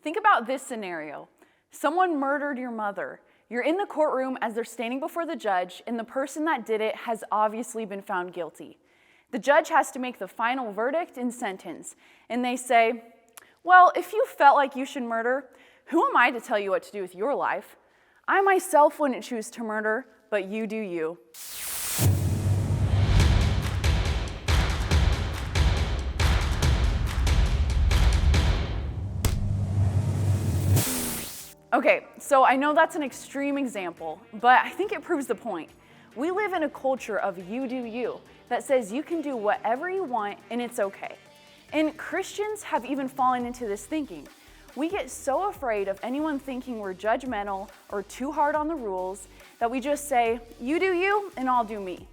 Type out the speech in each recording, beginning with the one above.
Think about this scenario. Someone murdered your mother. You're in the courtroom as they're standing before the judge, and the person that did it has obviously been found guilty. The judge has to make the final verdict and sentence, and they say, well, if you felt like you should murder, who am I to tell you what to do with your life? I myself wouldn't choose to murder, but you do you. Okay, so I know that's an extreme example, but I think it proves the point. We live in a culture of you do you that says you can do whatever you want and it's okay. And Christians have even fallen into this thinking. We get so afraid of anyone thinking we're judgmental or too hard on the rules that we just say, you do you and I'll do me.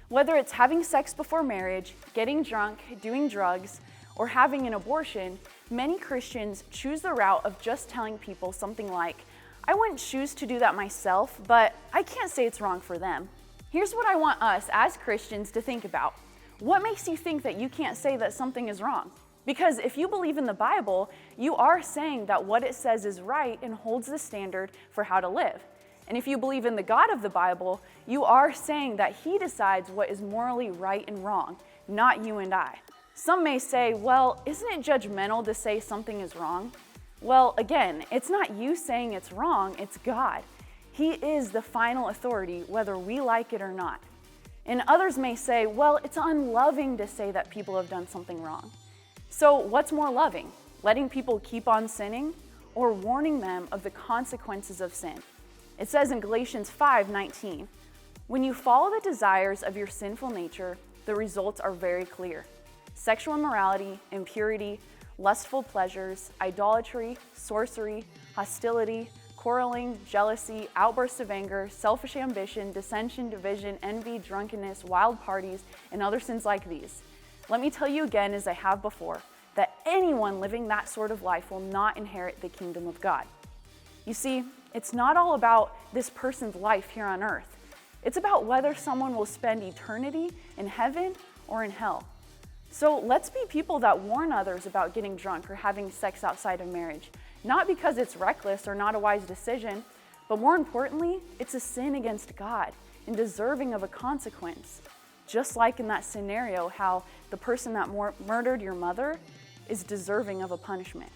Whether it's having sex before marriage, getting drunk, doing drugs, or having an abortion, many Christians choose the route of just telling people something like, I wouldn't choose to do that myself, but I can't say it's wrong for them. Here's what I want us as Christians to think about. What makes you think that you can't say that something is wrong? Because if you believe in the Bible, you are saying that what it says is right and holds the standard for how to live. And if you believe in the God of the Bible, you are saying that He decides what is morally right and wrong, not you and I. Some may say, well, isn't it judgmental to say something is wrong? Well, again, it's not you saying it's wrong, it's God. He is the final authority, whether we like it or not. And others may say, well, it's unloving to say that people have done something wrong. So what's more loving, letting people keep on sinning or warning them of the consequences of sin? It says in Galatians 5:19, when you follow the desires of your sinful nature, the results are very clear. Sexual immorality, impurity, lustful pleasures, idolatry, sorcery, hostility, quarreling, jealousy, outbursts of anger, selfish ambition, dissension, division, envy, drunkenness, wild parties, and other sins like these. Let me tell you again, as I have before, that anyone living that sort of life will not inherit the kingdom of God. You see, it's not all about this person's life here on earth. It's about whether someone will spend eternity in heaven or in hell. So let's be people that warn others about getting drunk or having sex outside of marriage, not because it's reckless or not a wise decision, but more importantly, it's a sin against God and deserving of a consequence. Just like in that scenario, how the person that murdered your mother is deserving of a punishment.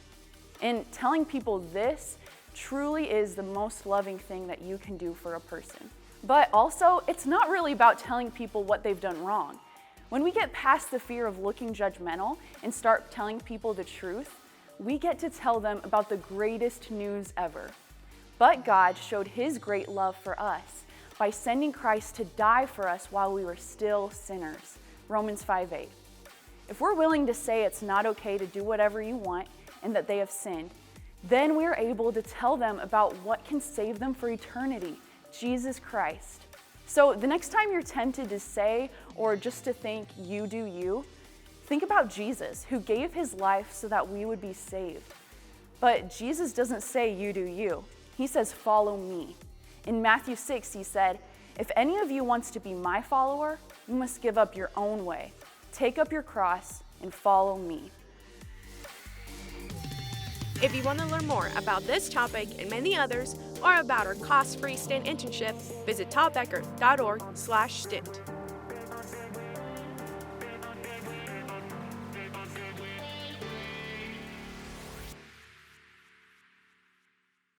And telling people this truly is the most loving thing that you can do for a person. But also, it's not really about telling people what they've done wrong. When we get past the fear of looking judgmental and start telling people the truth, we get to tell them about the greatest news ever. But God showed His great love for us by sending Christ to die for us while we were still sinners. Romans 5:8. If we're willing to say it's not okay to do whatever you want and that they have sinned, then we're able to tell them about what can save them for eternity, Jesus Christ. So the next time you're tempted to say or just to think you do you, think about Jesus, who gave His life so that we would be saved. But Jesus doesn't say you do you. He says follow me. In Matthew 6, He said, if any of you wants to be my follower, you must give up your own way. Take up your cross and follow me. If you want to learn more about this topic and many others, or about our cost-free stint internship, visit toddbecker.org/stint.